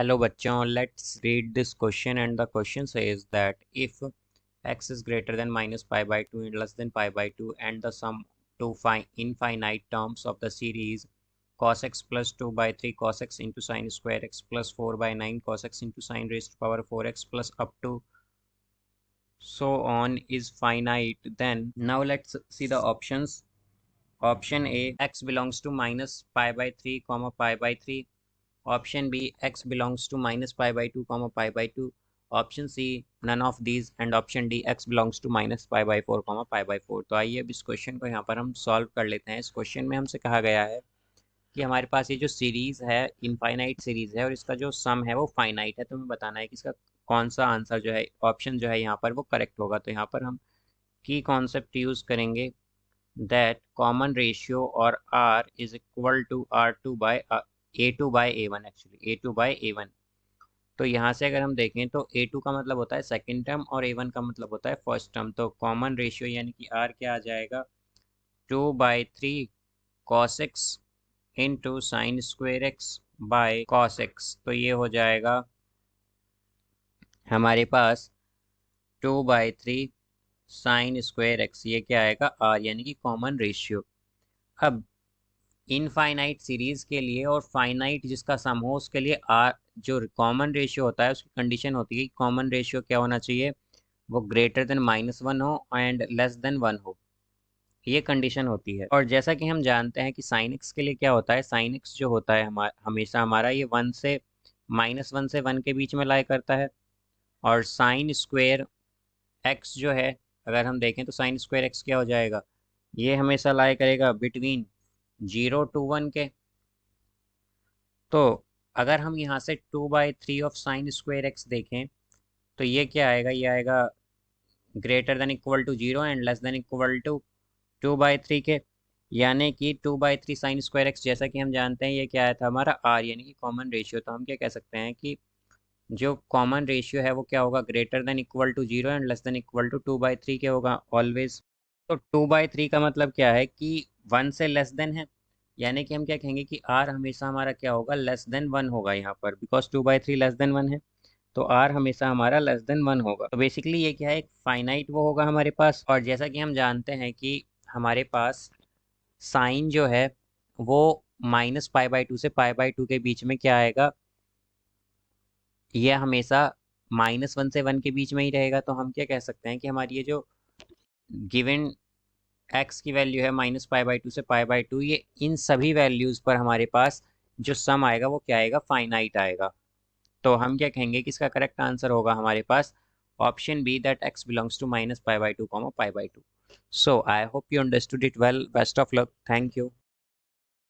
Hello बच्चों, let's read this question, and the question says that if x is greater than minus pi by 2 and less than pi by 2, and the sum to find infinite terms of the series cos x plus 2 by 3 cos x into sin square x plus 4 by 9 cos x into sin raised to power 4x plus up to so on is finite, then now let's see the options. Option A, x belongs to minus pi by 3 comma pi by 3. Option B, x belongs to minus pi by 2 comma pi by 2. Option C, none of these. And option D, x belongs to minus pi by 4 comma pi by 4. तो आइए अब इस question को यहाँ पर हम solve कर लेते हैं। इस क्वेश्चन में हमसे कहा गया है कि हमारे पास ये जो सीरीज़ है इनफाइनाइट सीरीज़ है और इसका जो सम है वो फाइनाइट है। तो हमें बताना है कि इसका कौन सा आंसर जो है ऑप्शन जो है यहाँ पर वो करेक्ट होगा। तो यहाँ पर हम की कॉन्सेप्ट यूज़ करेंगे that common ratio or r is equal to r2 by a2 by a1, actually a2 by a1। तो यहाँ से अगर हम देखें तो a2 का मतलब होता है सेकेंड टर्म और a1 का मतलब होता है फर्स्ट टर्म। तो कॉमन रेशियो यानी कि r क्या आ जाएगा, 2/3 cos x into sine square x by cos x। तो ये हो जाएगा हमारे पास 2/3 साइन स्क्वेयर एक्स, ये क्या आएगा r, यानी कि कॉमन रेशियो। अब इनफाइनाइट सीरीज के लिए और फाइनाइट जिसका सम हो उसके लिए आर जो कॉमन रेशियो होता है उसकी कंडीशन होती है कि कॉमन रेशियो क्या होना चाहिए, वो ग्रेटर देन -1 हो एंड लेस देन 1 हो, ये कंडीशन होती है। और जैसा कि हम जानते हैं कि साइन एक्स के लिए क्या होता है, साइन एक्स जो होता है हमेशा हमारा ये 1 से -1 से 1 के बीच में लाई करता है। और साइन स्क्वेयर एक्स जो है अगर हम देखें तो साइन स्क्वेयर एक्स क्या हो जाएगा, ये हमेशा लाई करेगा बिटवीन 0 to 1 के। तो अगर हम यहाँ से 2/3 ऑफ साइन स्क्वेयर एक्स देखें तो ये क्या आएगा, ये आएगा greater than equal to 0 and less than equal to 2/3 के, यानी कि 2/3 साइन स्क्वायर एक्स जैसा कि हम जानते हैं ये क्या आया था हमारा r, यानी कि कॉमन रेशियो। तो हम क्या कह सकते हैं कि जो कॉमन रेशियो है वो क्या होगा, greater than equal to 0 and less than equal to 2/3 के होगा ऑलवेज। तो 2/3 का मतलब क्या है कि 1 से लेस देन है, यानी कि हम क्या कहेंगे कि r हमेशा हमारा क्या होगा, लेस देन 1 होगा यहाँ पर, बिकॉज 2/3 लेस देन 1 है तो r हमेशा हमारा लेस देन 1 होगा। तो बेसिकली ये क्या है, एक फाइनाइट वो होगा हमारे पास। और जैसा कि हम जानते हैं कि हमारे पास साइन जो है वो -π/2 से π/2 के बीच में क्या आएगा, ये हमेशा -1 से 1 के बीच में ही रहेगा। तो हम क्या कह सकते हैं कि हमारी ये जो गिवन x की वैल्यू है -π/2 से π/2, ये इन सभी वैल्यूज़ पर हमारे पास जो सम आएगा वो क्या आएगा, फाइनाइट आएगा। तो हम क्या कहेंगे कि इसका करेक्ट आंसर होगा हमारे पास option B, that x belongs to -π/2 π/2। So I hope you understood it well. Best of luck, thank you.